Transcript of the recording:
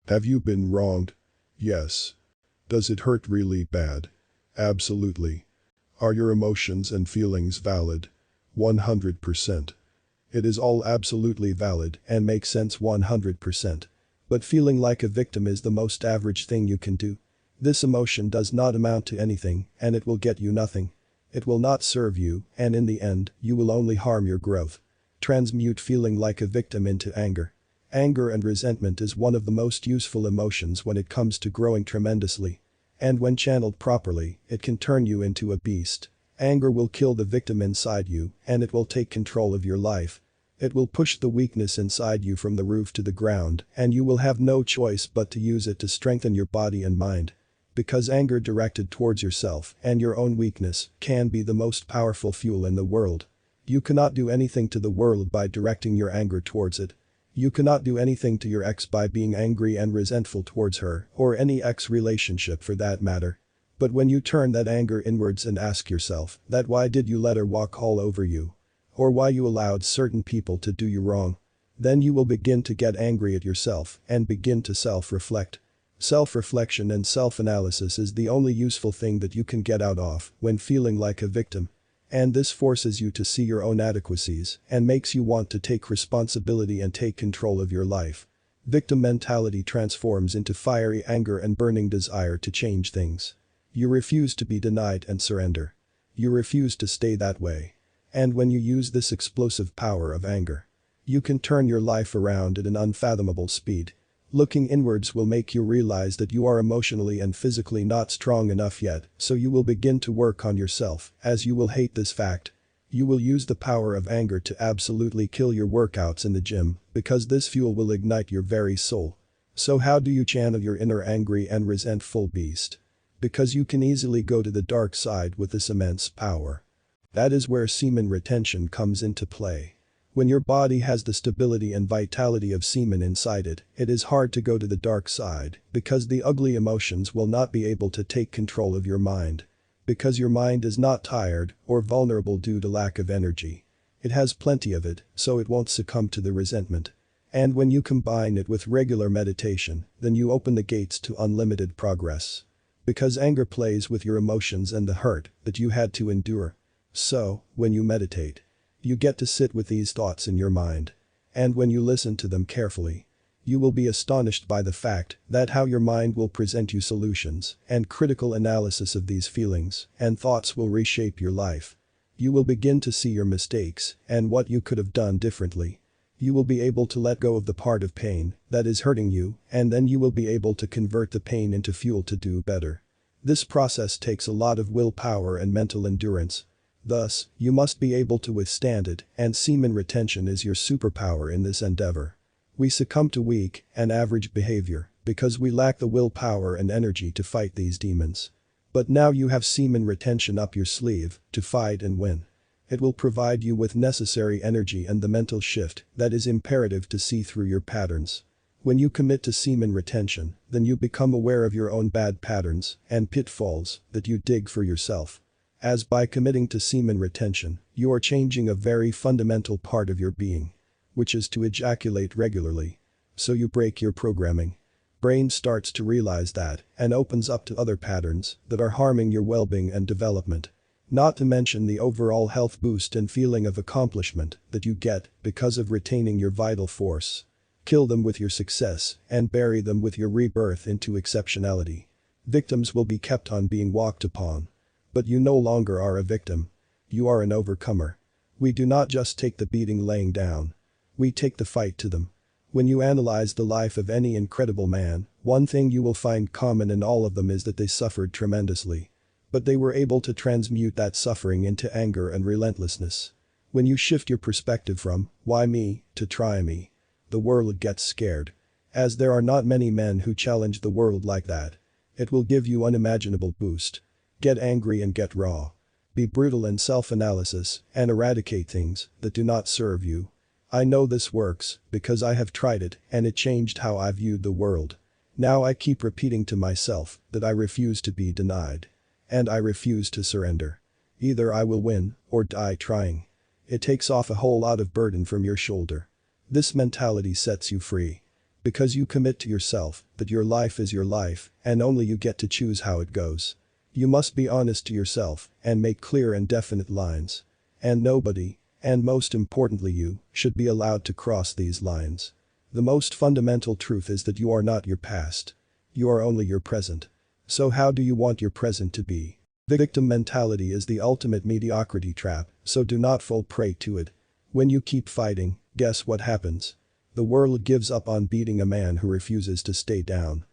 Have you been wronged? Yes. Does it hurt really bad? Absolutely. Are your emotions and feelings valid? 100%. It is all absolutely valid and makes sense 100%. But feeling like a victim is the most average thing you can do. This emotion does not amount to anything and it will get you nothing. It will not serve you and in the end, you will only harm your growth. Transmute feeling like a victim into anger. Anger and resentment is one of the most useful emotions when it comes to growing tremendously. And when channeled properly, it can turn you into a beast. Anger will kill the victim inside you and it will take control of your life. It will push the weakness inside you from the roof to the ground and you will have no choice but to use it to strengthen your body and mind. Because anger directed towards yourself and your own weakness can be the most powerful fuel in the world. You cannot do anything to the world by directing your anger towards it. You cannot do anything to your ex by being angry and resentful towards her or any ex relationship for that matter. But when you turn that anger inwards and ask yourself that why did you let her walk all over you? Or why you allowed certain people to do you wrong? Then you will begin to get angry at yourself and begin to self-reflect. Self-reflection and self-analysis is the only useful thing that you can get out of when feeling like a victim. And this forces you to see your own inadequacies and makes you want to take responsibility and take control of your life. Victim mentality transforms into fiery anger and burning desire to change things. You refuse to be denied and surrender. You refuse to stay that way. And when you use this explosive power of anger, you can turn your life around at an unfathomable speed. Looking inwards will make you realize that you are emotionally and physically not strong enough yet, so you will begin to work on yourself, as you will hate this fact. You will use the power of anger to absolutely kill your workouts in the gym, because this fuel will ignite your very soul. So how do you channel your inner angry and resentful beast? Because you can easily go to the dark side with this immense power. That is where semen retention comes into play. When your body has the stability and vitality of semen inside it, it is hard to go to the dark side because the ugly emotions will not be able to take control of your mind. Because your mind is not tired or vulnerable due to lack of energy. It has plenty of it, so it won't succumb to the resentment. And when you combine it with regular meditation, then you open the gates to unlimited progress. Because anger plays with your emotions and the hurt that you had to endure. So, when you meditate, you get to sit with these thoughts in your mind. And when you listen to them carefully, you will be astonished by the fact that how your mind will present you solutions and critical analysis of these feelings and thoughts will reshape your life. You will begin to see your mistakes and what you could have done differently. You will be able to let go of the part of pain that is hurting you and then you will be able to convert the pain into fuel to do better. This process takes a lot of willpower and mental endurance. Thus, you must be able to withstand it and semen retention is your superpower in this endeavor. We succumb to weak and average behavior because we lack the willpower and energy to fight these demons. But now you have semen retention up your sleeve to fight and win. It will provide you with necessary energy and the mental shift that is imperative to see through your patterns. When you commit to semen retention, then you become aware of your own bad patterns and pitfalls that you dig for yourself. As by committing to semen retention, you are changing a very fundamental part of your being, which is to ejaculate regularly. So you break your programming. Brain starts to realize that and opens up to other patterns that are harming your well-being and development. Not to mention the overall health boost and feeling of accomplishment that you get because of retaining your vital force. Kill them with your success and bury them with your rebirth into exceptionality. Victims will be kept on being walked upon. But you no longer are a victim. You are an overcomer. We do not just take the beating laying down. We take the fight to them. When you analyze the life of any incredible man, one thing you will find common in all of them is that they suffered tremendously. But they were able to transmute that suffering into anger and relentlessness. When you shift your perspective from, why me, to try me, the world gets scared. As there are not many men who challenge the world like that. It will give you unimaginable boost. Get angry and get raw. Be brutal in self-analysis and eradicate things that do not serve you. I know this works because I have tried it and it changed how I viewed the world. Now I keep repeating to myself that I refuse to be denied. And I refuse to surrender. Either I will win or die trying. It takes off a whole lot of burden from your shoulder. This mentality sets you free. Because you commit to yourself that your life is your life and only you get to choose how it goes. You must be honest to yourself and make clear and definite lines. And nobody, and most importantly you, should be allowed to cross these lines. The most fundamental truth is that you are not your past. You are only your present. So how do you want your present to be? Victim mentality is the ultimate mediocrity trap, so do not fall prey to it. When you keep fighting, guess what happens? The world gives up on beating a man who refuses to stay down.